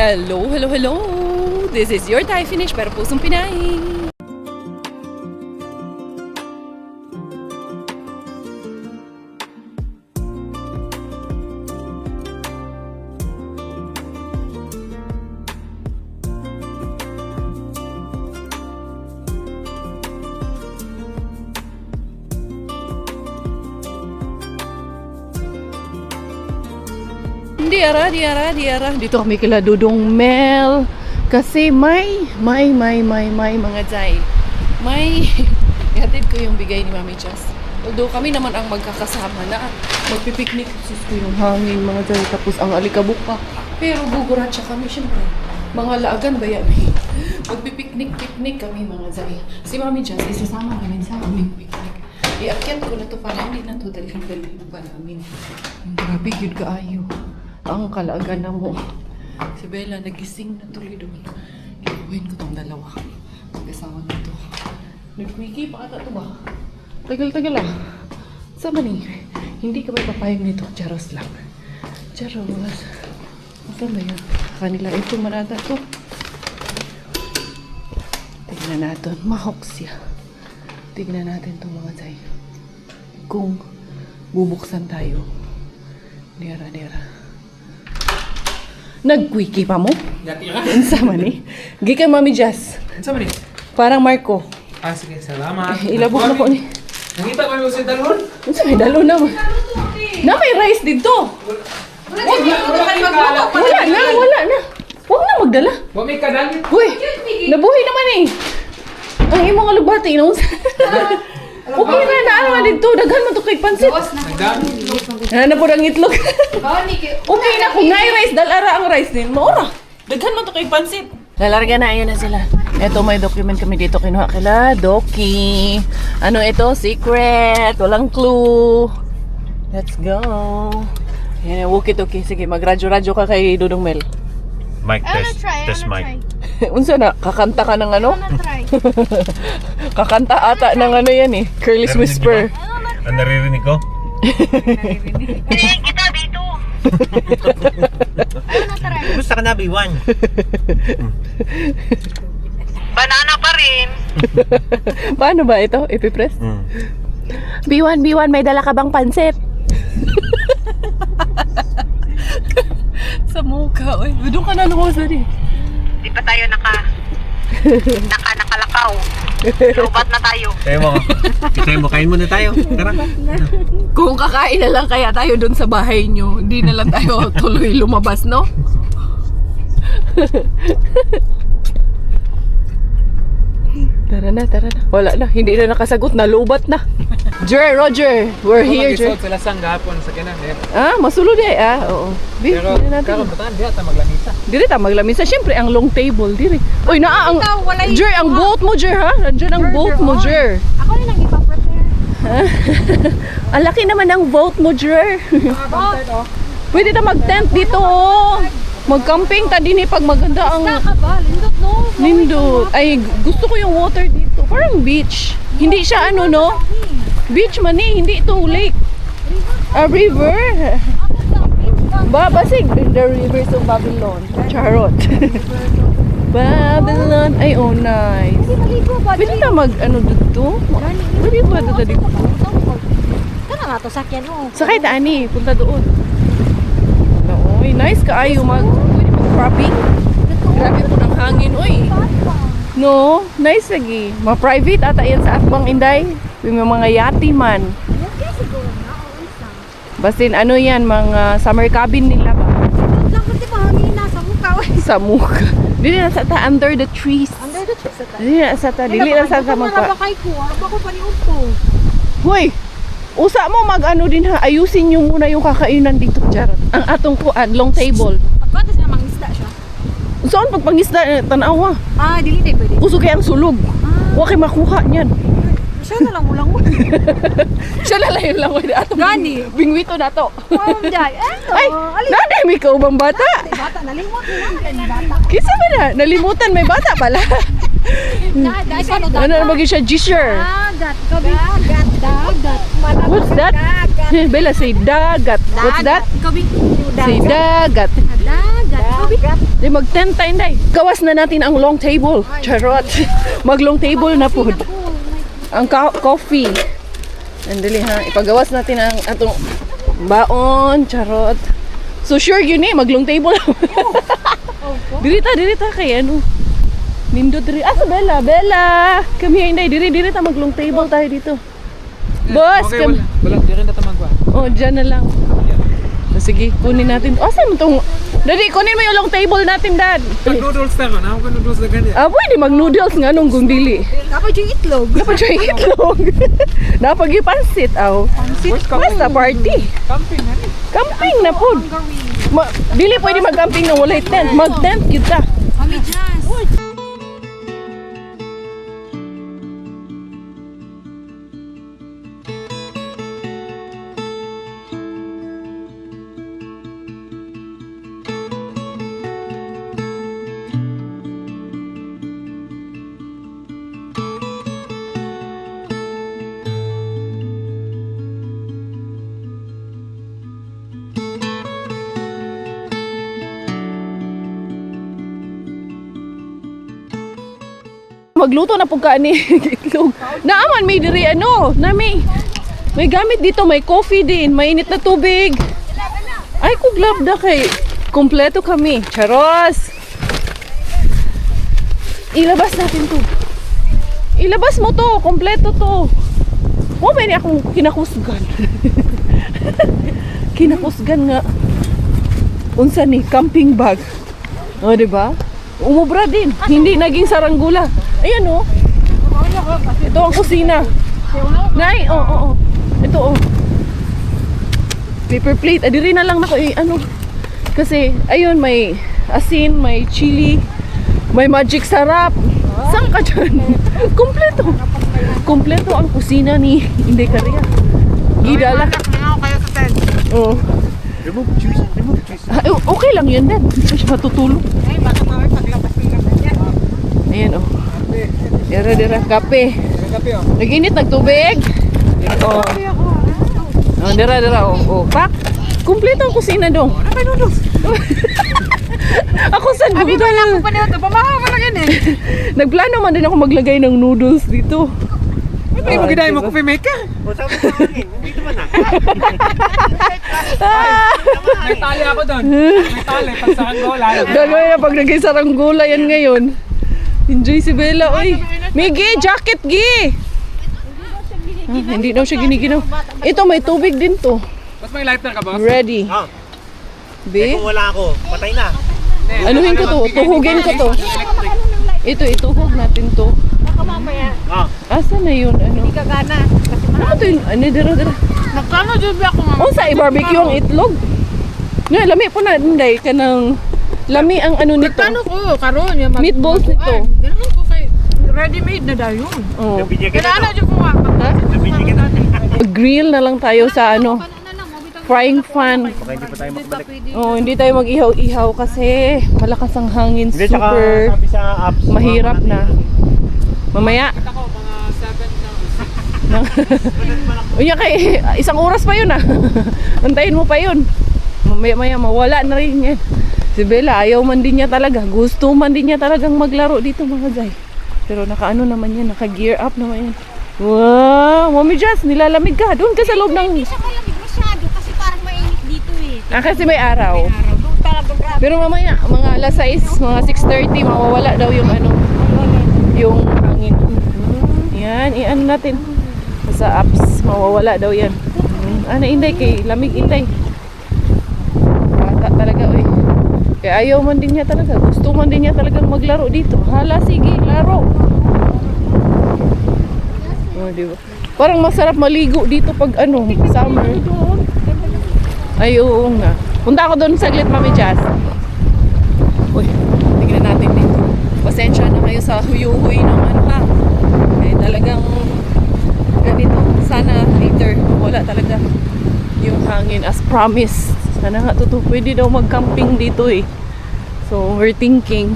Hello, hello, hello! This is your Thai finish pero pusong Pinay. Diara. Dito kami kila Dudong Mel. Kasi may mga Jai. May ihatid ko yung bigay ni Mami Jess. Although kami naman ang magkakasama na magpipiknik. Sus ko yung hangin mga Jai. Tapos ang alikabok pa. Pero guguratsa kami syempre. Mga laagan ba yan? Magpipiknik kami mga Jai. Si Mami Jess isasama namin sa aming piknik. Iakyat ko na to para hindi na to dalhin pa namin. Grabe yun kaayo. Ang kalaagan na mo. Si Bella nagising na tuloy doon. Iuwin ko tong dalawa. Mag-asawa na to. Nag-wiki pa ata to ba? Tagal-tagal ah. Sama ni. Hindi ka may papayag nito. Charos lang. Charos. Saan ba yun? Kanila ito manata to. Tignan natin. Mahok siya. Tignan natin itong mga Jai. Kung bubuksan tayo. Dera. Nag-quickie pa mo? Unsa man ni? Gi kay Mami Jess. Unsa man ni? Parang Marco. Ah, sige, salamat. Ilabog na ko ni. Nakita ko yung sa dalon? Unsa may dalo na mo? Na may rice dito. Wala na. Huwag na magdala. Wa may kadal. Hoy, nabuhay naman eh. Ang imong alugbati, no? Okay na, naano dito. Daghan man to kay pansit. Na po ang itlog. Okay na, kung na-rice, dalara ang rice din. Maura. Daghan man to kay pansit. Lalarga na, ayun na sila. Ito, may document kami dito. Kinuha kila Doki. Ano ito? Secret. Walang clue. Let's go. Yan, walkie-talkie. Sige, mag-radyo-radyo ka kay Dudong Mel. Mic test mic. Unsa na? Kakanta ka ng ano? Kakanta ata ng ano yan eh. Curly's Whisper. Ang naririnig ko? Kita dito. Gusto ka na, B1? Banana pa rin. Paano ba ito? Ipipress? B1, may dala ka bang pansit? Sa mukha, oy. Doon ka na nung rin. Di pa tayo nakalakaw. Lubat na tayo. Kain muna tayo. Tara. Kung kakain na lang kaya tayo doon sa bahay nyo, hindi na lang tayo tuloy lumabas, no? Tara na. Wala na. Hindi na nakasagot. Nalubat na. Roger. We're here, Jer. Sila sang gapon sa kanan. Ah, masulod eh. Oo. Pero karon batan diha ta maglamisa. Dire ta maglamisa. Siyempre, ang long table. Dire. Uy, naa ang... Jer, ang boat mo, Jer, ha? Nandiyan ang boat mo, Jer. Ako na lang ipaprepare. Ang laki naman ng boat mo, Jer. Pwede na mag-tent dito, oh. Mag-camping ta din eh pag maganda ang... Ka ba? Lindot no? Lindot. Ay, gusto ko yung water dito. Parang beach. Hindi siya ano, no? Beach man eh. Hindi ito lake. A river. Basig. The rivers of Babylon. Charot. Babylon. Ay, oh, nice. Pwede na mag, ano, dito? Pwede ba dito? Kana nga to sakyan mo. Sakay ta, ani. Punta doon. Oy, nice kaayo pwede mag-crabbing. Grabe po ng hangin, oy. No, nice lagi. Ma-private ata yan sa Atbang Inday. Yung mga yati man. Basin ano yan, mga summer cabin nila ba? Lang kasi mahangin na sa mukha. Sa mukha. Dili na sa ta, under the trees. Under the trees. Dili na sa ta, dili na sa mukha. Bakay ko, ako pa ni Upo. Hoy, usa mo mag-ano din ha, ayusin nyo muna yung kakainan dito, Charot. Ang atong kuan, long table. Pagkwantas na mangisda siya. Saan pagpangisda, tanawa? Ah, dili tayo pwede. Uso kaya ang sulog. Huwag kayo makuha niyan. Siya na lang ulang mo. Siya lalayo lang ko na atong Gani? bingwito na to. Jai, eto. Ay, nanay, may kaubang bata. Bata, nalimot mo na. Bata. Kisa ba na? Nalimutan, may bata pala. Ano na bagay siya? Gisher. Dagat. Dagat. What's that? Bella, say dagat. What's that? Kabi. Say dagat. Dagat. Di mag-tent tayo, Day. Gawas na natin ang long table. Charot. Mag-long table na po. Ang coffee. Andali ha. Ipagawas natin ang atong baon. Charot. So sure yun eh. Mag-long table. Dirita kay ano. Nindot diri. Ah, sa Bella. Bella. Come here, Inday. Diri ta mag-long table tayo dito. Boss, Okay, come. wala di rin na magwa. Oh, dyan na lang. Sige, kunin natin. Oh, saan mo itong... Daddy, kunin mo yung long table natin, Dad. Noodles naman, ako ka noodles na ganyan. Ah, pwede mag-noodles nga nung kung dili. Dapat yung itlog. Dapat siya itlog. Dapat yung pansit, aw. Basta party. Camping, ano? Camping na po. Dili pwede mag-camping na walay tent. Mag-tent kita. Mami Jazz. Magluto na po ka ni itlog. Naaman may diri ano, nami. May gamit dito, may coffee din, may init na tubig. Ay, kuglab na kay. Kompleto kami. Charos! Ilabas natin to. Ilabas mo to, kompleto to. Oh, may akong kinakusgan. Kinakusgan nga. Unsa ni camping bag. Oh, di ba? Umubra din. Hindi naging saranggula. Ayan oh. Ito ang kusina. Nay, oo. Ito oh. Paper plate. Adiri na lang na ko ano. Kasi ayun may asin, may chili, may magic sarap. Saan ka dyan? Kompleto. Kompleto ang kusina ni Inday Caria. Gidala. Oo. Remove juice. Ah, okay lang yun, Dad. Hindi siya matutulog. Ay, baka mawag paglabas ng ganyan. Ayan oh. Dira, kape. Kape, oh. Nag-init, nagtubig. Oh. Oh, dira, oh. Pak. Kumpleto ang kusina dong. Ano ba noodles? Ako saan Abi ba lang pa nito? Pamahaw mo lang yan eh. Nagplano man din ako maglagay ng noodles dito. Ay, mo ginahin mo coffee maker. O, sabi ko hangin. Hindi naman na. May tali ako doon. May tali, pag sa Angola. Gagawin na pag naging saranggola yan ngayon. Enjoy si Bella, oy. Migi, jacket, gi! Hindi daw siya giniginaw. Ito, may tubig din to. Mas may lighter ka, boss? Ready. Ah, Be? kung wala ako, patay na. Anuhin ko to, tuhugin ko to. Ito, ituhog natin to. Baka mamaya. Ah, Asa na yun? Ano? Hindi ka gana. Kasi Ano to yun? Ano, dira. nagkano dyan ba ako mga... O, sa i-barbecue ang itlog. Nga, lami po na, Inday, kanang... Lami ang ano nito. Nagkano ko, karon yung Meatballs nito. Ganun ko kay... Ready-made na daw yun. Oh. nabigyan ka Kailangan na. dyan ko nga. Ha? Nabigyan ka na. Grill na lang tayo sa ano, frying pan. Baka hindi pa tayo makabalik. Oh, hindi tayo mag-ihaw-ihaw kasi malakas ang hangin, Hindi, tsaka super sabi sa apps. mahirap na. Mamaya. Ako, mga 7 na. Unya kay isang oras pa yun ah. Antayin mo pa yun. Mamaya mawala na rin yan. Si Bella ayaw man din niya talaga. Gusto man din niya talagang maglaro dito mga guys. Pero naka-ano naman yan, naka-gear up naman yan. Wow, Mommy Jazz, nilalamig ka. Doon ka sa loob ng... Hindi siya malamig masyado kasi parang mainit dito eh. Ah, kasi may araw. Doon talaga grabe. Pero mamaya, mga alas 6, mga 6:30, mawawala daw yung ano, yung hangin. Yan, i-ano natin. Sa apps, mawawala daw yan. Ano, Inday, kay lamig, Inday. Bata talaga, oy. Kaya ayaw man din niya talaga. Gusto man din niya talagang maglaro dito. Hala, sige, laro. Oh, diba? Parang masarap maligo dito pag ano, summer. Ay, oo nga. Punta ako doon saglit, Mami Jazz. Uy, tingnan natin dito. Pasensya na kayo sa huyuhuy ng ano ha. Kaya talagang ganito. Sana later wala talaga yung hangin as promised. Sana nga totoo. Pwede daw mag-camping dito eh. So, we're thinking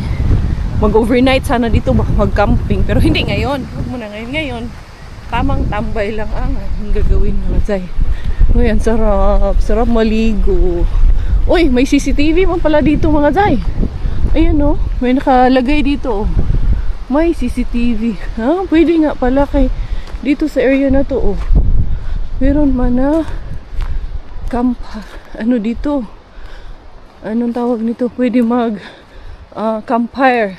mag-overnight sana dito mag-camping. Pero hindi ngayon. Huwag mo na ngayon. Tamang tambay lang ang gagawin mo, Zay. Uy, ang sarap. Sarap maligo. Uy, may CCTV man pala dito mga Zay. Ayan oh, may nakalagay dito oh. May CCTV. Ha? Pwede nga pala kay dito sa area na to oh. Meron man na ano dito? Anong tawag nito? Pwede mag campfire.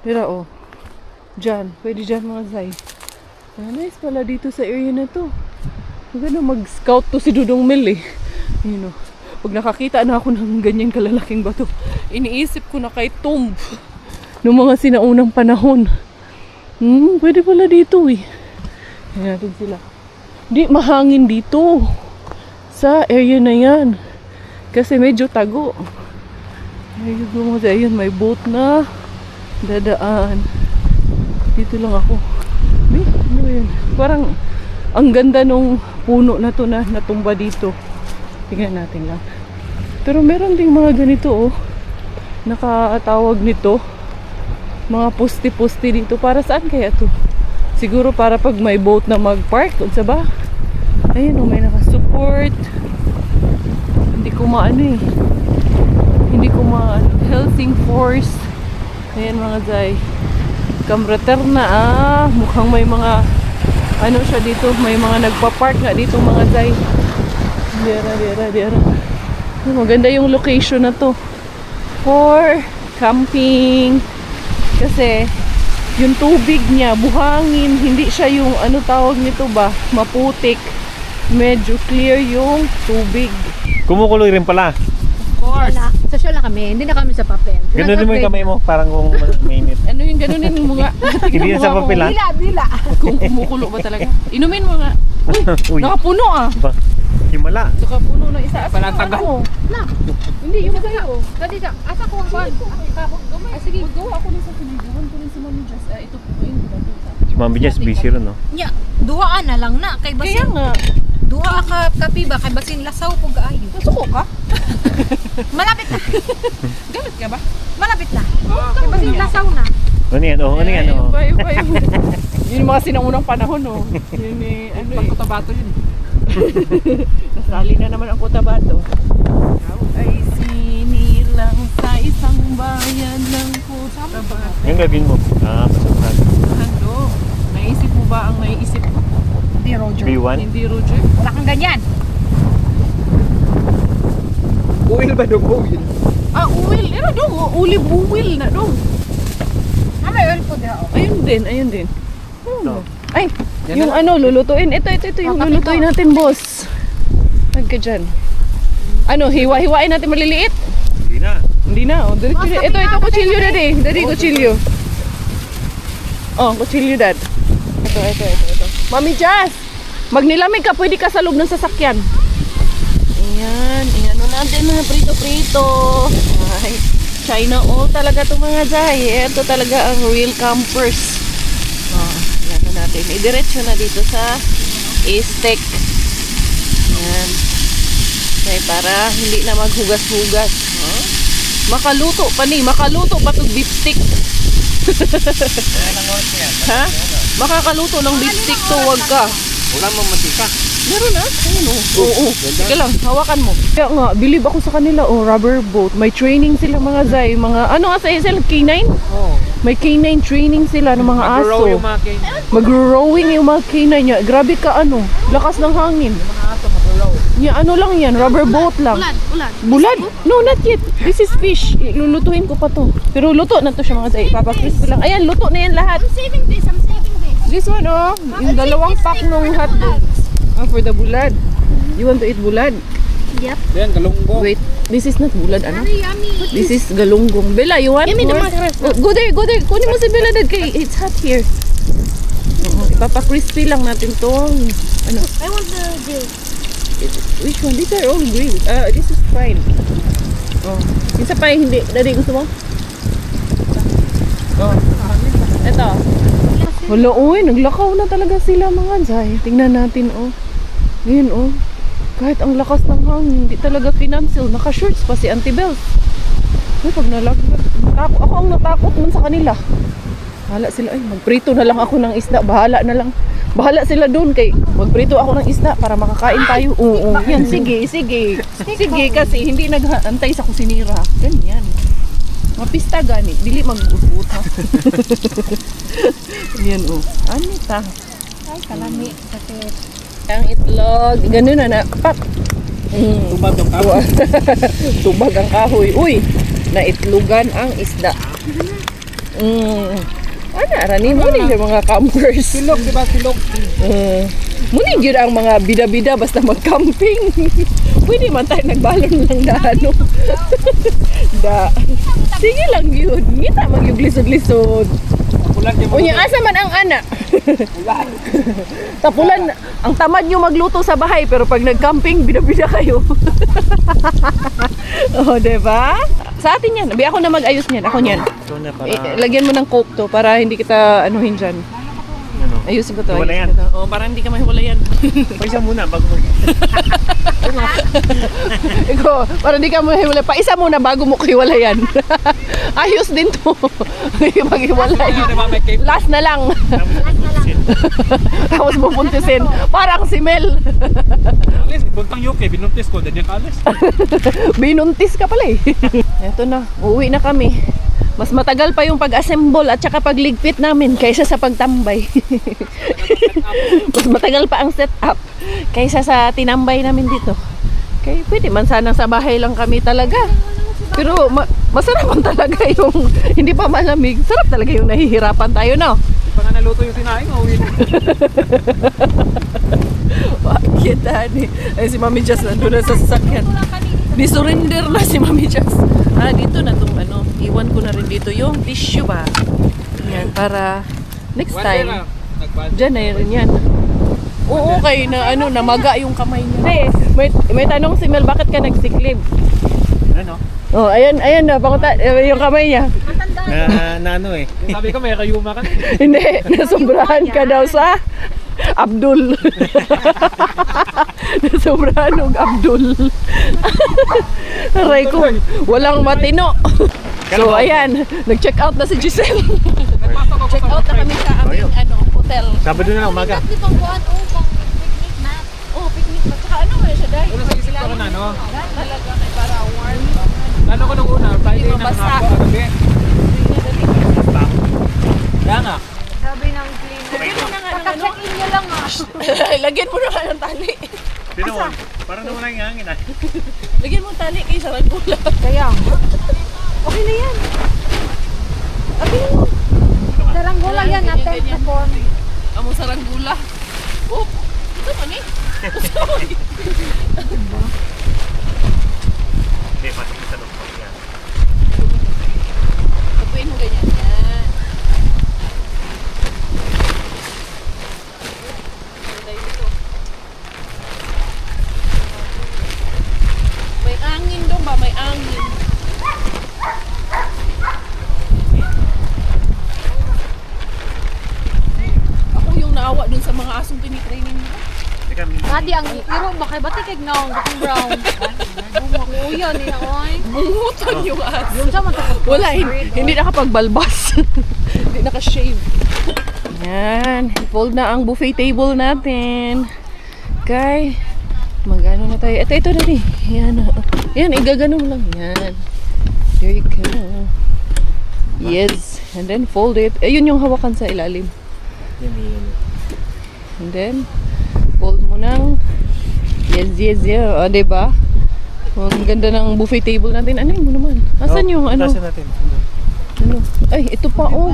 Tira oh. Diyan, pwede dyan mga Zay. Nice pala dito sa area na to. Maganda mag-scout to si Dudong Mel eh. You know, pag nakakita na ako ng ganyan kalalaking bato, iniisip ko na kay Tomb noong mga sinaunang panahon. Pwede pala dito eh. Ayan natin sila. Di mahangin dito sa area na yan. Kasi medyo tago. Ayun, may boat na dadaan. Dito lang ako. Ano yun? Parang ang ganda nung puno na to na natumba dito. Tingnan natin lang. Pero meron ding mga ganito oh. Nakatawag nito. Mga poste-poste dito. Para saan kaya to? Siguro para pag may boat na mag-park. Unsa ba? Ayun oh, may naka-support. Hindi ko maano eh. Hindi ko maano. Helsingfors. Ayan mga Zay. Kamraterna ah. Mukhang may mga ano siya dito. May mga nagpa-park nga dito mga Zay. Dera. Maganda yung location na to for camping. Kasi yung tubig niya buhangin, hindi siya yung ano tawag nito ba, maputik. Medyo clear yung tubig. Kumukuloy rin pala. Wala. Sa show lang kami. Hindi na kami sa papel. Ganun din mo yung kamay mo, parang kung mainit. Ano yung ganunin mo nga? Hindi yan sa papel, ha? Bila. Kung kumukulo ba talaga? Inumin mo nga. Uy, Nakapuno ah. ba? Himala. Nakapuno na isa. Walang taga. Na. Hindi, yung sa'yo. Dali ka. Asa ko ang kwan. Sige, gawa ako din sa sinigawan ko rin si Mami Jess. Ito po yung Si Mami Jess busy rin, no? Nya, duhaan na lang na. Kay Kaya basin. nga. Duha ka kapiba. Kay basin lasaw ko gaayo. Nasuko ka? Malapit na. Galit ka ba? Malapit na. Kay basin lasaw na. Ano yan? Oh, ano yan? Oh. Yun pa yun. Yun yung mga sinaunang panahon, no? Yun eh, ano eh. Pagkutabato yun. Nasali na naman ang Cotabato. Ay sinilang sa isang bayan ng Cotabato. Yung gagawin mo? Pasukan. Ano? Naisip mo ba ang naiisip ko? Hindi, Roger. B1? Hindi, Roger. Wala kang ganyan. Buwil ba dong buwil? Ah, uwil. Ano dong? Ulib uwil na dong. May oil po dira. Ayun din. No. Ay, Yan yung ano, lulutuin. Ito yung Kapit lulutuin to. natin, boss. Nagka dyan. Ano, hiwa-hiwain natin maliliit? Hindi na. Hindi na, oh. Diretso na. Ito, kutsilyo daddy. Daddy, kutsilyo. Oh, kutsilyo dad. Ito. Mami Jazz! Magnilamig ka, pwede ka sa loob ng sasakyan. Ayan, ano natin na prito-prito. Ay, China all talaga itong mga Zay. Ito talaga ang real campers. Oh, yan na natin. Idiretso na dito sa steak. Ayan. Okay, para hindi na maghugas-hugas. Oh. Makaluto pa itong beef stick. Ha? Makakaluto ng beef stick to, wag ka. Wala mong matika. Meron na? Ayun o. Oo. Sige lang, hawakan mo. Kaya nga, believe ako sa kanila. Oh, rubber boat. May training sila mga Zay. Mga, ano nga sa SL? K9? Oo. May K9 training sila ng mga Mag-row aso. yung mga cane. Mag-rowing yung mga K9 niya. Grabe ka ano. Lakas ng hangin. Mga aso mag-row. Niya, ano lang yan. Rubber boat lang. Bulad? No, not yet. This is fish. Lulutuin ko pa to. Pero luto na to siya mga Zay. Papakrisp lang. Ayan, luto na yan lahat. I'm saving this. This one, oh. Yung dalawang pack ng hotdogs. Ah, for the bulad. You want to eat bulad? Yep. Yan, galunggo. Wait, this is not bulad, ano? Very yummy. This is galunggong. Bella, you want Give me the more? masarap. Oh, go there. Kunin mo si Bella dad kay it's hot here. Ipapa-crispy lang natin tong ano? I want the grill. Which one? These are all grilled. This is fried. Oh. Isa pa yung hindi. Daddy, gusto mo? Oh. Ito. Wala, uy. Naglakaw na talaga sila mga Zay. Tingnan natin, oh. Ngayon, oh. Kahit ang lakas ng hangin, hindi talaga kinancel. Naka-shorts pa si Auntie Bells. Uy, pag nalaglag. Ako ang natakot man sa kanila. Bahala sila. Ay, magprito na lang ako ng isda. Bahala na lang. Bahala sila doon kay magprito ako ng isda para makakain tayo. Oo, yan. Sige. Sige kasi hindi naghantay sa kusinira. Ganyan. Mapista gani. Dili mag-usut ha. Yan oh. Ano ta? Ay, kalami. Kasi Ang itlog. Ganun na. Pak. Tumag ang kapo. Tubag ang kahoy. Uy, naitlugan ang isda. Ano, arani mo rin yung mga campers. Silog, di ba? Silog. Muna yun ang mga bida-bida basta mag-camping. Pwede man tayo nagbalon lang na ano. Sige lang yun. Ngita mag yung lisod-lisod. Ulan di mo. Unya, asa man ang anak? Tapulan, ang tamad nyo magluto sa bahay pero pag nag-camping, bida-bida kayo. Oh, diba? Sa atin yan. Abi, ako na mag-ayos niyan. Ako niyan. Ito na para... Lagyan mo ng coke to para hindi kita anuhin dyan. Ano? Ayusin ko to. Hiwalayan. Ayusin ko to. Oh, para hindi ka mahiwalayan. Paisa muna bago mo. Ikaw, para hindi ka mahiwalay. Pa isa muna bago mo hiwalayan. Ayos din to. Maghiwalay. Di ba? May cake. Last na lang. Tapos pupuntisin. Parang si Mel. Alis, buntang UK, binuntis ko, ganyan ka alis. Binuntis ka pala eh. Eto na, uuwi na kami. Mas matagal pa yung pag-assemble at saka pagligpit namin kaysa sa pagtambay. Mas matagal pa ang setup kaysa sa tinambay namin dito. Kaya pwede man sana sa bahay lang kami talaga. Pero masarap man talaga yung hindi pa malamig. Sarap talaga yung nahihirapan tayo, no? Pa nga naluto yung sinaing, uwi na. Bakit, Dani? Ay, si Mami Jess nandun na sa sasakyan. Ni-surrender na si Mami Jess. Dito na tong ano. Iwan ko na rin dito yung tissue ba. Yan, para next time. Diyan na rin yan. Oo, kay na ano, namaga yung kamay niya. May tanong si Mel, bakit ka nagsiklib? Ano? Oh, ayan na, pakuta, yung kamay niya. Na ano eh. Sabi ko, may kayuma ka. Hindi, nasumbrahan ka daw sa Abdul. Nasumbrahan ng Abdul. Aray ko, walang matino. So, ayan, nag-check out na si Giselle. Check out na kami sa aming hotel. Sabado na lang umaga. di pang buwan, pang picnic na. Oh, picnic pa. Saka ano nga siya, dahil. Una sa isip ko na, no? Talaga, kay para warm. Ano ko nung una, Friday Hindi na mabasa. hapon, gabi. Kaya nga. Sabi ng cleaner. Kaka-check-in nyo lang Lagyan mo na nga ng tali. Sino mo? Parang naman ang hangin ah. Lagyan mo ng tali kay Saragula. Kaya nga. Okay na yan. Okay na yan. Saranggola yan, Ganyan, natin ganyan. sa form. Amo Saragula. Oh, ito man eh. Hindi, pati sa doktor yan. Tapuin mo ganyan. Yan. Ganda dito. May angin doon ba? May angin. Ako yung naawa dun sa mga asong tinitraining mo. Teka, Adi, ang iro, bakay ba tikig na ang brown? Makuya niya, oy. Bungutan yung aso. Yung sa mata Wala, hindi nakapagbalbas. Hindi naka-shave. Yan. Fold na ang buffet table natin. Okay. Mag-ano na tayo. Ito na rin. Yan. Yan, igaganong lang. Yan. There you go. Yes. And then fold it. Ayun yung hawakan sa ilalim. And then, fold mo ng yes. O, diba? Ang ganda ng buffet table natin. Ano yun mo naman? Asan yung ano? Tasan natin. Ano? Ay, ito pa oh.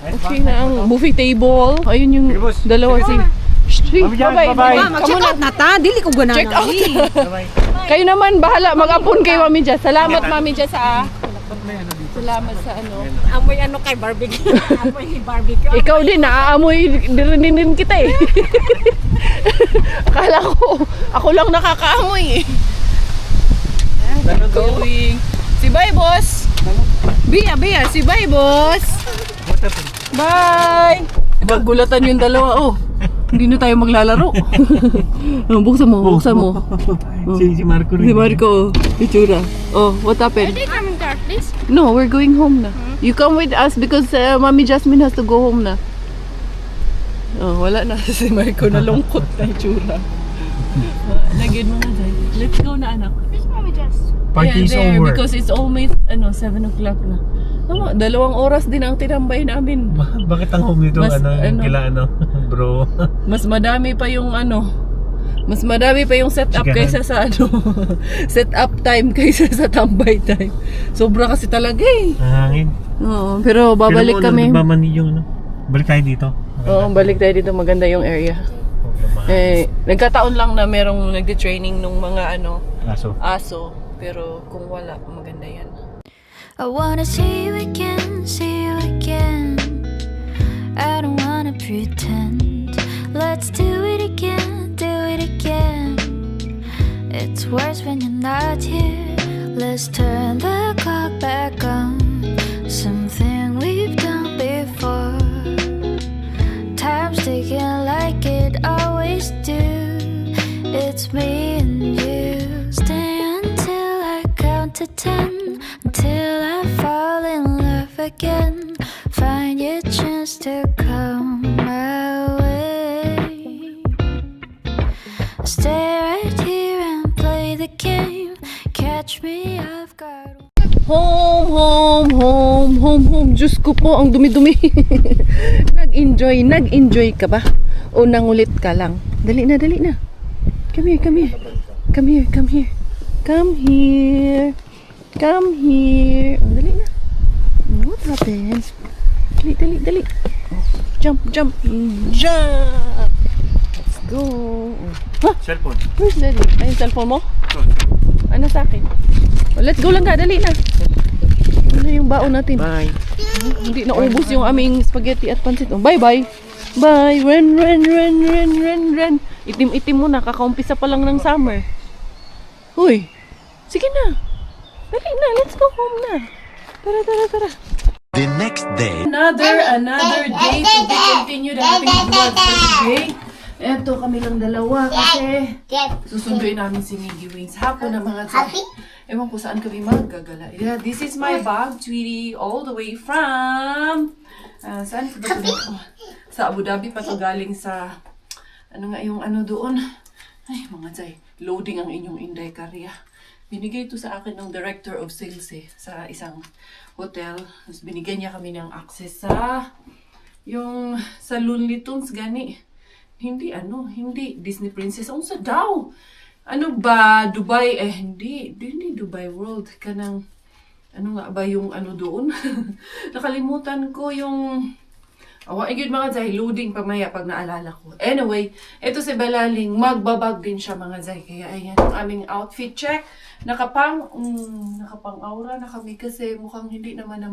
Okay na ang buffet table. Ayun yung Sige, boss. dalawa si... Shh, Mami Jess, bye-bye. Bye. mag-check out na ta, dili ko gana. Check out. Bye-bye. Kayo naman, bahala. Mag-ampon kay Mami Jess. Salamat, Mami Jess, ah. Salamat sa ano. Amoy ano kay barbecue. Amoy barbecue. Ikaw din, naaamoy din kita eh. Akala ko, ako lang nakakaamoy eh. Going. Si bye, boss. Bia, si bye, boss. What happened? Bye! Gulatan yung dalawa, oh. Hindi na tayo maglalaro. Buksan mo. Si Marco rin. Si Marco, oh. Itsura. Oh, what happened? They coming to our place? No, we're going home na. You come with us because Mami Jasmine has to go home na. Oh, wala na si Marco, nalungkot na yung tsura. Lagyan mo na dyan. Let's go na, anak. Where's Mommy Jess? Party is there, over. because it's almost 7 o'clock na. Tama, 2 oras din ang tinambay namin. Bakit ang home nito Mas, yung kila bro? Mas madami pa yung mas madami pa yung setup Sige. kaysa sa setup time kaysa sa tambay time. Sobra kasi talaga eh. Hangin. Oo, pero babalik kami. Yung balik tayo dito. Oo, balik tayo dito, maganda yung area. Nagkataon lang na merong nagde-training nung mga aso, pero kung wala, maganda yan. I wanna see you again, see you again. I don't wanna pretend. Let's do it again, do it again. It's worse when you're not here. Let's turn the clock back on. Something we've done before. Time's ticking like it always do. It's me and you. Stay until I count to 10. Until I fall in love again. Find your chance to come my way. Stay right here and play the game. Catch me, I've got Home. Diyos ko po, ang dumi-dumi. Nag-enjoy ka ba? O nangulit ka lang? Dali na. Come here. Oh, dali na. What happened? Dali. Oh, jump. Let's go. Cellphone. Where's daddy? Ay, yung cellphone mo? Ano sa akin? Oh, let's go lang ka, dali na. Ano yung baon natin? Bye. Hindi naubos yung aming spaghetti at pancit. Oh, bye. Run. Itim mo na, kakaumpisa pa lang ng summer. Uy, sige na. Dali na, let's go home na. Tara. The next day. Another day to be continued ang ating vlog for today. Eto kami lang dalawa kasi susunduin namin si Miggy Wings. Hapon na mga tayo. Ewan ko saan kami magagala. Yeah, this is my bag, Tweety, all the way from saan ko ba ito? Sa Abu Dhabi pa to, galing sa doon. Ay, mga Jay, loading ang inyong Inday Karya. Binigay ito sa akin ng director of sales sa isang hotel. Tapos binigyan niya kami ng access sa sa Looney Tunes gani. Hindi Disney Princess. Ang sa daw. Ano ba? Dubai? Hindi Dubai World. Kanang, nga ba yung doon? Nakalimutan ko yung... Good mga Zay, loading pamaya pag naalala ko. Anyway, ito si Balaling, magbabag din siya mga Zay. Kaya ayan ang aming outfit check. Nakapang-aura na kami kasi mukhang hindi naman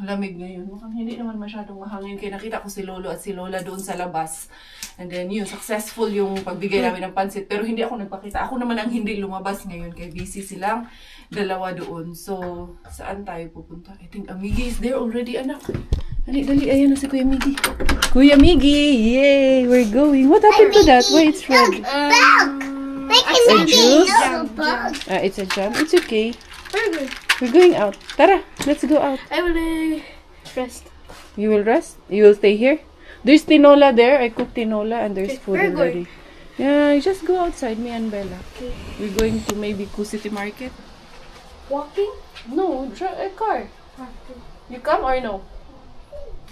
lamig ngayon. Mukhang hindi naman masyadong mahangin. Kaya nakita ko si Lolo at si Lola doon sa labas. And then successful yung pagbigay namin ng pansit. Pero hindi ako nagpakita. Ako naman ang hindi lumabas ngayon. Kaya busy silang dalawa doon. So, saan tayo pupunta? I think Amigi is there already, anak. Dali. Ayan na si Kuya Miggy. Kuya Miggy! Yay! We're going. What happened to that? Why it's red? It's a juice? It's a jam? It's okay. We're going out. Tara, let's go out. I will rest. You will rest? You will stay here? There's tinola there. I cooked tinola and there's food we're already. Yeah, you just go outside, me and Bella. Okay. We're going to maybe City Market. Walking? No, a car. You come or no?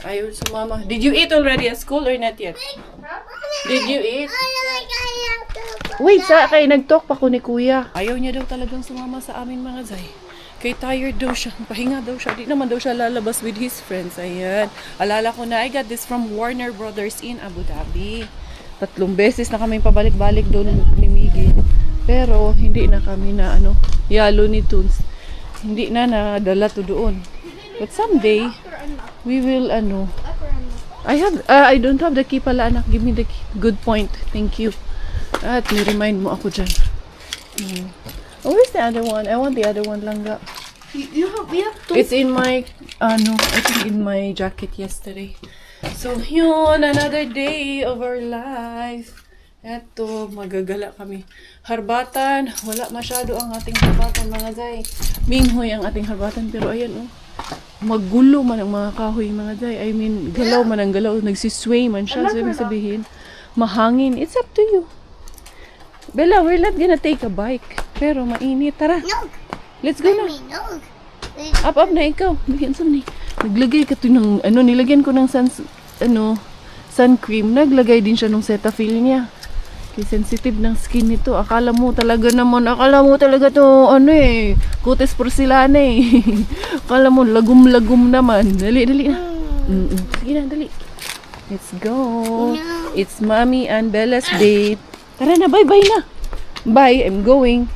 Ayaw sumama. Did you eat already at school or not yet? Did you eat? Wait, nag-talk pa ko ni Kuya. Ayaw niya daw talagang sumama sa amin mga Zay. Kay tired daw siya. Pahinga daw siya. Di naman daw siya lalabas with his friends. Ayan. Alala ko na, I got this from Warner Brothers in Abu Dhabi. 3 beses na kami pabalik-balik doon ni Miggy. Pero hindi na kami na Looney Tunes. Hindi na nadala to doon. But someday, we will I don't have the key pala, anak. Give me the key. Good point. Thank you. At ni-remind mo ako dyan. Oh, where's the other one? I want the other one lang ga. We have two. It's in my, I think in my jacket yesterday. So, yun, another day of our life. Eto, magagala kami. Harbatan, wala masyado ang ating harbatan, mga Zay. Minghoy ang ating harbatan, pero ayan, Magulo man ang mga kahoy mga day. I mean, galaw man ang galaw. Nagsisway man siya. So, ibig sabihin, mahangin. It's up to you. Bella, we're not gonna take a bike. Pero mainit. Tara. Let's go na. Up na ikaw. Bigyan sa ni. Naglagay ka to ng, nilagyan ko ng sun cream. Naglagay din siya ng Cetaphil niya. Kaya sensitive ng skin nito. Akala mo talaga to, kutis porcelana eh. Akala mo, lagum-lagum naman. Dali na. Sige na, dali. Let's go. It's Mommy and Bella's date. Tara na, bye-bye na. Bye, I'm going.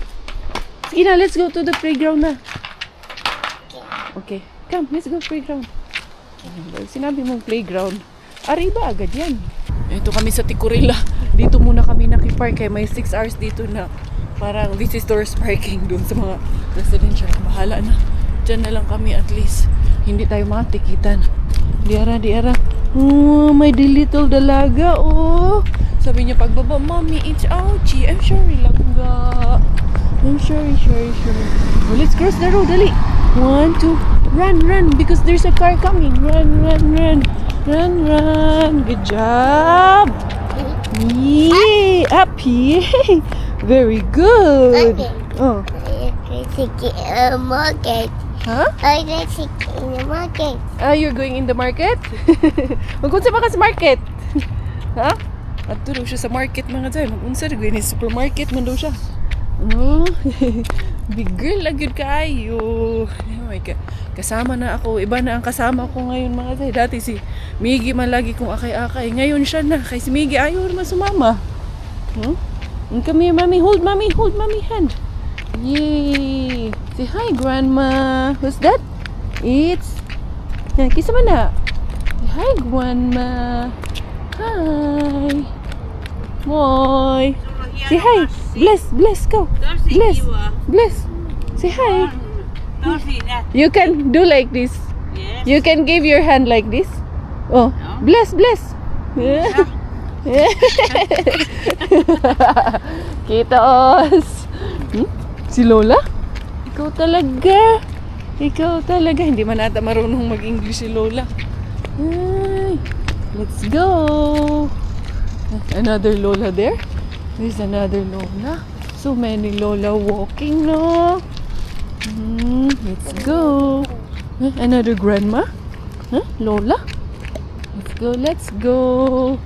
Sige na, let's go to the playground na. Okay, come, let's go playground. Sinabi mong playground. Arriba agad yan. Ito kami sa Tikurila. Dito muna kami nakipark kaya may 6 hours dito na parang visitors parking doon sa mga residential. Bahala na. Diyan na lang kami at least. Hindi tayo matikitan. Di ara. Oh, may little dalaga. Oh. Sabi niya pagbaba, Mommy, it's ouchie. I'm sorry lang ga. I'm sorry. Oh, let's cross the road. Dali. 1, 2. Run. Because there's a car coming. Run. Good job. Yay. Up. Yay. Very good. Oh. Market. Huh? I like in the market. You're going in the market? Mag-unsa ba ka sa market? Ha? At daw siya sa market mga day. Mag-unsa rin ni supermarket man daw siya. Oh, big girl agad kayo. Oh my God. Kasama na ako. Iba na ang kasama ko ngayon mga day. Dati si Miggy man lagi kong akay-akay. Ngayon siya na. Kay si Miggy ayaw naman sumama. Come here, Mommy. Hold Mommy hand. Yay! Say hi, Grandma. Who's that? It's... Kiss naman na. Say hi, Grandma. Hi. Boy. Say hi. Bless, go. Bless. Say hi. You can do like this. You can give your hand like this. Oh, bless. Yeah. Kitos. Si Lola? Ikaw talaga. Hindi man ata marunong mag-English si Lola. Ay, let's go. Another Lola there. There's another Lola. So many Lola walking, no? Let's go. Another grandma. Lola. Let's go.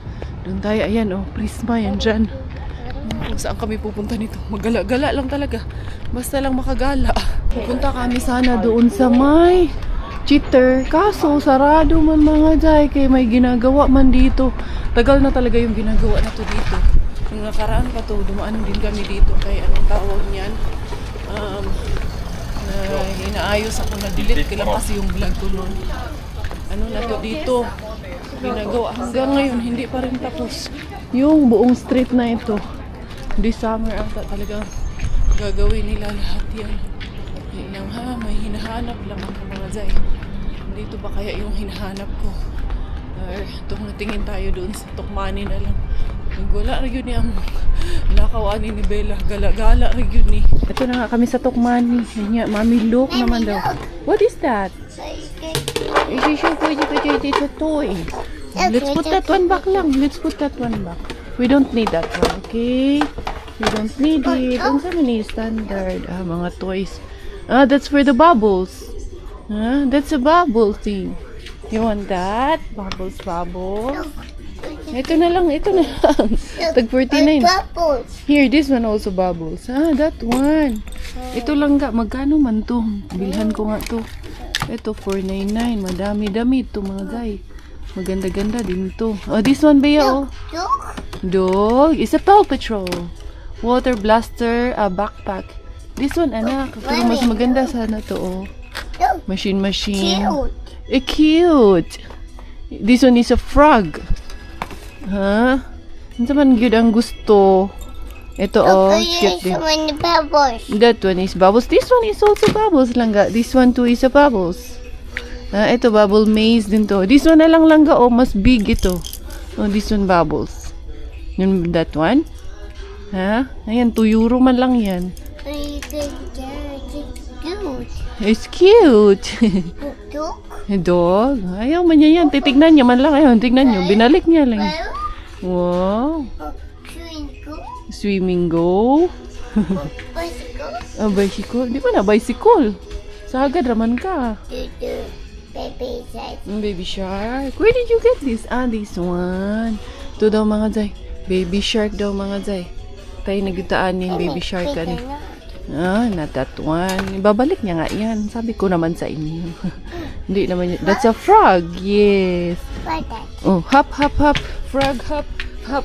Doon tayo, ayan Prisma yan dyan. Kung saan kami pupunta nito. Magala-gala lang talaga. Basta lang makagala. Pupunta kami sana doon sa may cheater. Kaso, sarado man mga jay. Kaya may ginagawa man dito. Tagal na talaga yung ginagawa na to dito. Yung nakaraan pa to, dumaan din kami dito. Kaya anong tawag niyan? Inaayos ako na delete. Kailan kasi yung vlog ko noon. Ano na to dito? Ginagawa. Hanggang ngayon, hindi pa rin tapos. Yung buong street na ito. This summer ata talagang gagawin nila lahat yan. May hinahanap lang ako mga zay. Dito ba kaya yung hinahanap ko? Tingin tayo doon sa Tukmani na lang. Wala rin yun ang nakawani ni Bella. Gala-gala rin yun eh. Ito na nga kami sa Tukmani. Mami, look naman daw. What is that? It's a toy. Let's put that one back lang. We don't need that one, okay? We don't need it. Ang sa mani standard. Mga toys. That's for the bubbles. That's a bubble thing. You want that? Bubbles. Ito na lang. Tag 49. Here, this one also bubbles. That one. Ito lang ga. Magkano man to? Bilhan ko nga to. Ito, 499. Madami-dami ito mga guy. Maganda-ganda din to. This one ba yun? Dog. It's a Paw Patrol. Water blaster, a backpack. This one, anak. Pero mas maganda sana to, Machine. Cute. This one is a frog. Ano man yun ang gusto? Ito, cute din. That one is bubbles. This one is also bubbles lang ga. This one too is a bubbles. Ito, bubble maze din to. This one na lang ga, mas big ito. This one bubbles. Yun, that one. Ayan, €2 man lang yan. It's cute. Tuk. Dog. Ayaw man niya yan. Titignan niya man lang. Ayaw, tignan niyo. Binalik niya lang. Wow. Twinkle. Swimming go. Bicycle. Bicycle. Di ba na bicycle? Sagad raman ka. Dudu. Baby size. Baby shark. Where did you get this? This one. Ito daw mga Zay. Baby shark daw mga Zay. Tayo nagitaan yung baby shark ka ni. Not that one. Babalik niya nga yan. Sabi ko naman sa inyo. Hindi naman yun. That's a frog. Yes. What that? Oh, hop, hop, hop. Frog, hop, hop.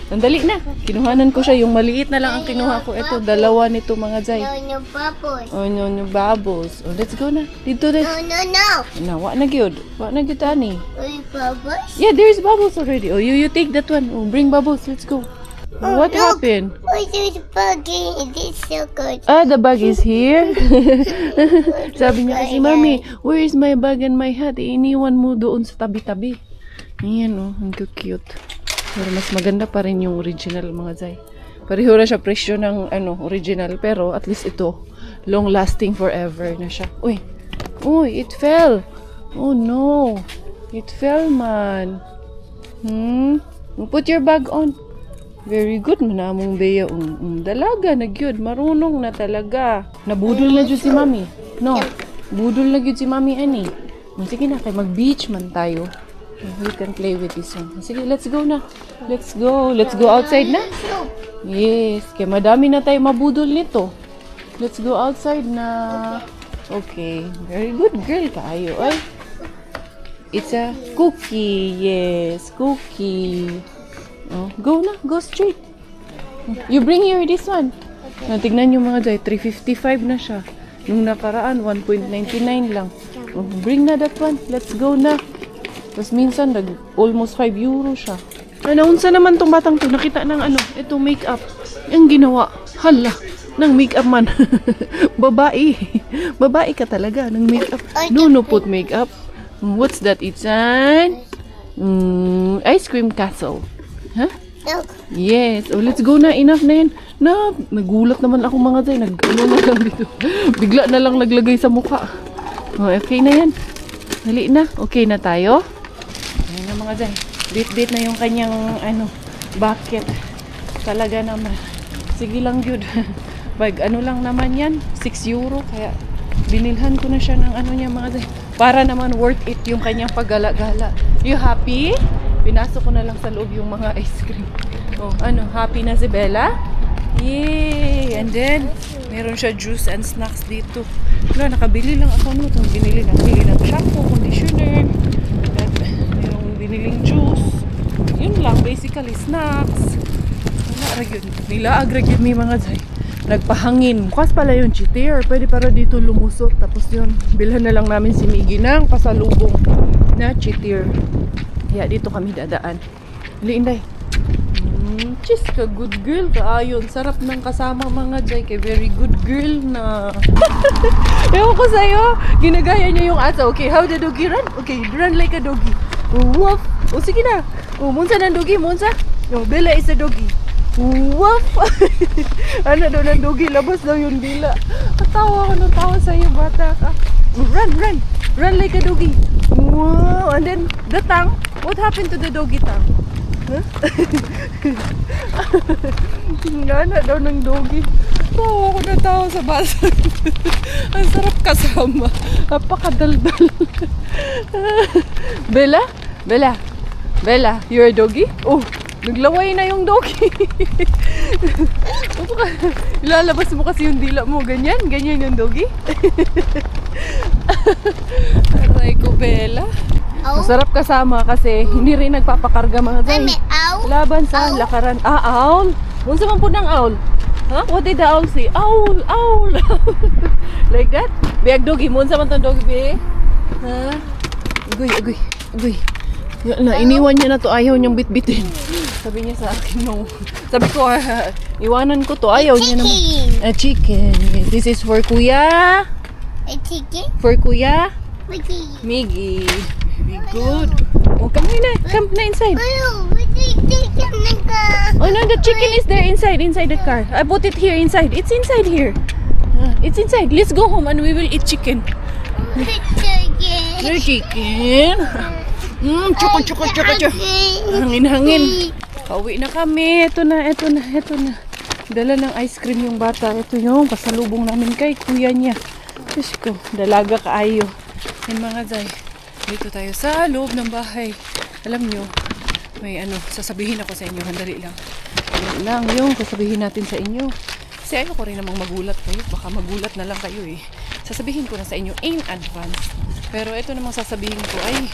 Andali na. Kinuhanan ko siya. Yung maliit na lang ang kinuha ko. Ito, dalawa nito mga Zay. No bubbles. Oh, no, bubbles. Oh, let's go na. Dito, No, no. na, wa na gyud. Wa na gyud ani. Bubbles. Yeah, there's bubbles already. Oh, you take that one. Oh, bring bubbles. Let's go. What look. happened? Why is buggy? It is so good. The bag is here. Sabi niya kasi, Mami, where is my bag and my hat? Iniwan mo doon sa tabi-tabi. Ayan, oh. Ang cute. Pero mas maganda pa rin yung original, mga Zay. Pareho na siya presyo ng original. Pero at least ito, long-lasting forever na siya. Uy, it fell. Oh, no. It fell, man. Put your bag on. Very good, manamong beya. Dalaga na gyud, marunong na talaga. Nabudol na gyud si Mami. No, budol na gyud si Mami ani. Sige na, kay mag-beach man tayo. We can play with this one. Sige, let's go na. Let's go. Let's go outside na. Yes, kay madami na tayo mabudol nito. Let's go outside na. Okay, very good girl kayo. Ay. It's a cookie. Yes, cookie. Oh, go na, go straight. You bring here this one. Tignan nyo mga Jay, 355 na siya. Nung nakaraan, 1.99 lang. Oh, bring na that one. Let's go na. Tapos minsan, almost 5 euro siya. Unsa naman tong batang to? Nakita ng ito makeup. Ang ginawa. Hala, ng makeup man. Babae. Babae ka talaga ng makeup. No, put makeup. What's that? It's an ice cream castle. Huh? Look. Yes. Oh, let's go na. Enough na yan. Nagulat naman ako mga Zay. Na lang dito. Bigla na lang naglagay sa mukha. Oh, okay na yan. Dali na. Okay na tayo. Ayan na mga Zay. Bit-bit na yung kanyang bucket. Talaga naman. Sige lang yun. Lang naman yan. 6 euro. Kaya binilhan ko na siya ng niya mga Zay. Para naman worth it yung kanyang paggala-gala. You happy? Pinasok ko na lang sa loob yung mga ice cream. Oh, happy na si Bella? Yay! And then, meron siya juice and snacks dito. Nakabili lang ako nito. Bili ng shampoo, conditioner. At merong biniling juice. Yun lang, basically snacks. Nilaag yun may mga Zay. Nagpahangin. Bukas pala yung cheater. Pwede para dito lumusot. Tapos yun, bilhan na lang namin si Miggy ng pasalubong na cheater. Kaya dito kami dadaan. Liinday. Cheers ka, good girl ka. Ayun, sarap ng kasama mga Jay. Kay very good girl na. Ewan ko sa'yo. Ginagaya niya yung asa. Okay, how the doggy run? Okay, run like a doggy. Woof. O sige na. O, munsa ng doggy, munsa. O, Bella is a doggy. Woof. Daw ng doggy, labas daw yung dila. Tawa ako ng tawa sa'yo, bata ka. Run, run. Run like a doggy. Wow. And then, the tongue. What happened to the doggy tongue? Huh? Nana daw ng doggy. Tawa ako ng tawa sa basa. Ang sarap kasama. Napakadaldal. Bella? Bella? Bella, you're a doggy? Oh, naglaway na yung doggy. Ilalabas mo kasi yung dila mo. Ganyan? Ganyan yung doggy? Aray ko, Bella. Masarap kasama kasi hindi rin nagpapakarga mga Zay. Laban sa lakaran. Owl? Unsa man po ng owl? Huh? What did the owl say? Owl! Owl! Like that? Biag doggy. Unsa man tong doggy, be? Ha? Agoy, agoy, agoy. Iniwan niya na to. Ayaw niyang bitbitin. Sabi niya sa akin, no. Sabi ko, iwanan ko to. Ayaw niya naman. A chicken. This is for Kuya. A chicken? For Kuya. Miggy. Very good. Oh, come na. Come na inside. Oh no, the chicken is there inside the car. I put it here inside. It's inside here. It's inside. Let's go home and we will eat chicken. Chicken. Your chicken. Choco. Hangin. Pauwi na kami. Ito na. Dala ng ice cream yung bata. Ito yung pasalubong namin kay kuya niya. Diyos ko, dalaga kaayo. Yan mga Zay. Dito tayo sa loob ng bahay. Alam nyo, may sasabihin ako sa inyo. Handali lang. Yan lang yung sasabihin natin sa inyo. Kasi ayoko rin namang magulat kayo. Baka magulat na lang kayo eh. Sasabihin ko na sa inyo in advance. Pero ito namang sasabihin ko ay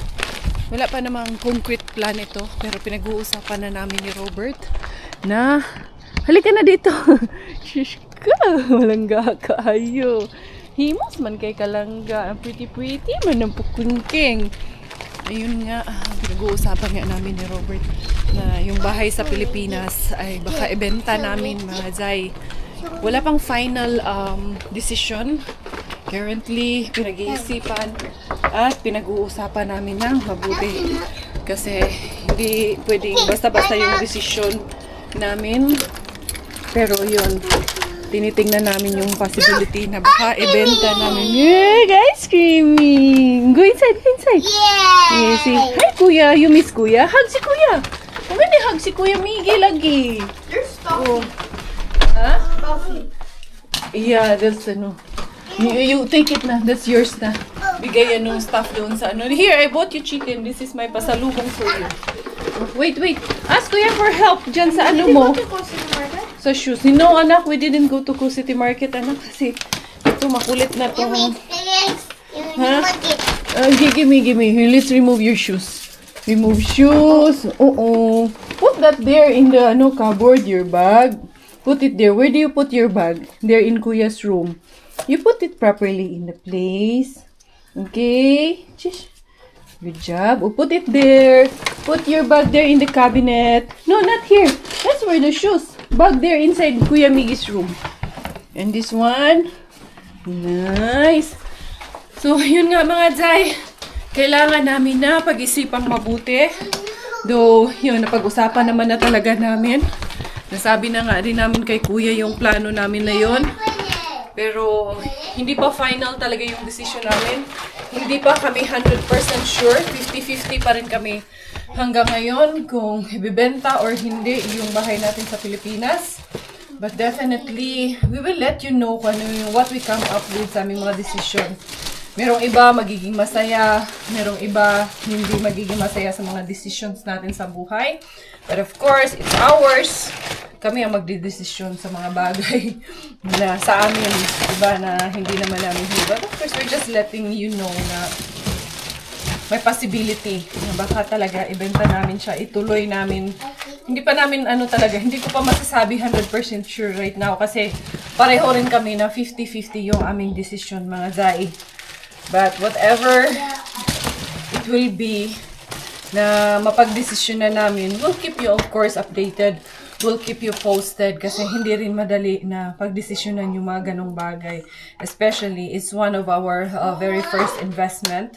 wala pa namang concrete plan ito. Pero pinag-uusapan na namin ni Robert na halika na dito. Shush ka. Malangga kaayo. Himos man kay kalangga. Ang pretty man ng pukunking. Ayun nga, pinag-uusapan nga namin ni Robert na yung bahay sa Pilipinas ay baka ibenta namin mga Zay. Wala pang final decision. Currently, pinag-iisipan at pinag-uusapan namin ng mabuti. Kasi hindi pwedeng basta-basta yung decision namin. Pero yun, tinitingnan namin yung possibility na baka ibenta namin. Yeah, ice creaming! Go inside. Yeah, see. Hi, Kuya. You miss Kuya? Hug si Kuya. Kung hindi hug si Kuya Miggy lagi. There's Oh. Huh? Yeah, that's You take it na. That's yours na. Bigay stuff doon sa Here, I bought you chicken. This is my pasalubong for you. Wait. Ask Kuya for help dyan sa mo. Sa shoes. No, anak, we didn't go to Cool City Market, anak. Kasi ito, makulit na to. Huh? Give me. Here, let's remove your shoes. Remove shoes. Put that there in the cupboard, your bag. Put it there. Where do you put your bag? There in Kuya's room. You put it properly in the place. Okay? Good job. Put it there. Put your bag there in the cabinet. No, not here. That's where the shoes. Bag there inside Kuya Miggy's room. And this one. Nice. So, yun nga mga Zay. Kailangan namin na pag-isipang mabuti. Though, yun, napag-usapan naman na talaga namin. Nasabi na nga din namin kay Kuya yung plano namin na yun. Pero, hindi pa final talaga yung decision namin. Hindi pa kami 100% sure. 50-50 pa rin kami hanggang ngayon kung ibibenta or hindi yung bahay natin sa Pilipinas. But definitely, we will let you know kung what we come up with sa aming mga decision. Merong iba magiging masaya, merong iba hindi magiging masaya sa mga decisions natin sa buhay. But of course, it's ours. Kami ang magdidesisyon sa mga bagay na sa amin, diba, na hindi naman namin hindi. But of course, we're just letting you know na may possibility na baka talaga ibenta namin siya, ituloy namin. Hindi pa namin talaga, hindi ko pa masasabi 100% sure right now kasi pareho rin kami na 50-50 yung aming decision mga Zai. But whatever it will be na mapag-desisyon na namin, we'll keep you of course updated. We'll keep you posted kasi hindi rin madali na pagdesisyonan yung mga ganong bagay. Especially, it's one of our very first investment.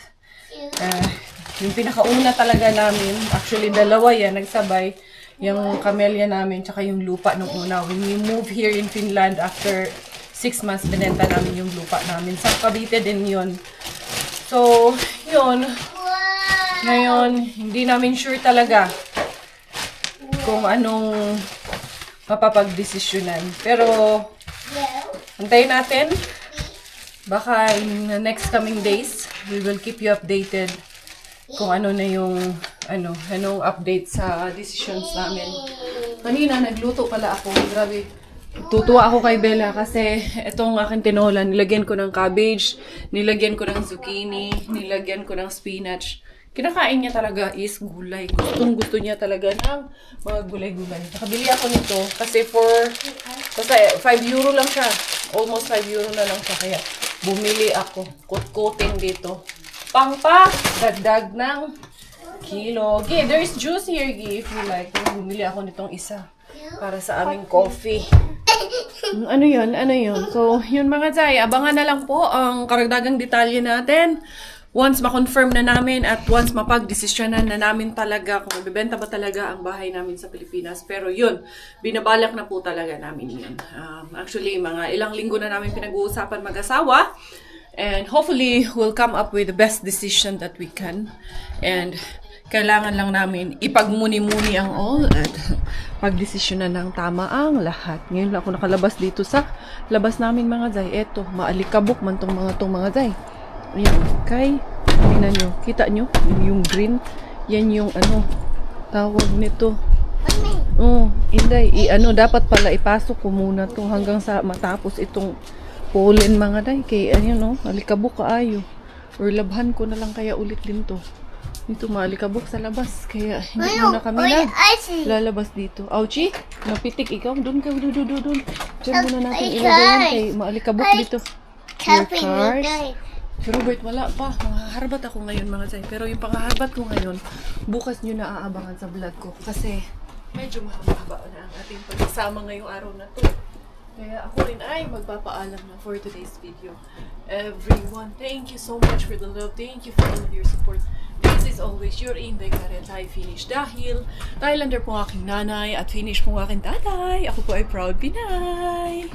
Yung pinakauna talaga namin, actually dalawa yan, nagsabay. Yung camellia namin, tsaka yung lupa nung una. When we moved here in Finland, after 6 months, binenta namin yung lupa namin. Sa Cavite din yun. So, yun. Ngayon, hindi namin sure talaga kung anong mapapagdesisyonan. Pero, antayin natin. Baka in the next coming days, we will keep you updated kung ano na yung, anong update sa decisions namin. Kanina, nagluto pala ako. Grabe. Tutuwa ako kay Bella kasi itong aking tinola, nilagyan ko ng cabbage, nilagyan ko ng zucchini, nilagyan ko ng spinach. Kinakain niya talaga is gulay. Gusto niya talaga ng mga gulay-gulay. Nakabili ako nito kasi basta 5 euro lang siya. Almost 5 euro na lang siya. Kaya bumili ako. Kot-koting dito. Dagdag ng kilo. Okay, there's juice here, Gi, if you like. Bumili ako nitong isa para sa aming coffee. Ano yun? So, yun mga Zay, abangan na lang po ang karagdagang detalye natin once ma-confirm na namin at once mapag-desisyonan na namin talaga kung ibebenta ba talaga ang bahay namin sa Pilipinas. Pero yun, binabalak na po talaga namin yun. Actually, mga ilang linggo na namin pinag-uusapan mag-asawa. And hopefully, we'll come up with the best decision that we can. And kailangan lang namin ipagmuni-muni ang all at pagdesisyonan ng tama ang lahat. Ngayon lang ako nakalabas dito sa labas namin mga zay. Eto, maalikabok man tong mga zay. Ayan, kay, tingnan nyo, kita nyo, yung green, yan yung ano, tawag nito. Oh, Inday, dapat pala ipasok ko muna to hanggang sa matapos itong pollen mga day. Kay, alikabok kaayo. Or labhan ko na lang kaya ulit din to. Dito maalikabok sa labas. Kaya hindi muna kami lalabas dito. Auchi, napitik ikaw. Doon ka, doon. Diyan muna natin ilagay yan kay maalikabok dito. Your cars. Robert, wala pa. Manghaharbat ako ngayon mga zay. Pero yung panghaharbat ko ngayon, bukas nyo na aabangan sa vlog ko. Kasi medyo mahaba na ang ating pagsasama ngayong araw na to. Kaya ako rin ay magpapaalam na for today's video. Everyone, thank you so much for the love. Thank you for all of your support. This is always your Inday Karetay Finish dahil Thailander po ang aking nanay at Finish po ang aking tatay. Ako po ay proud Pinay.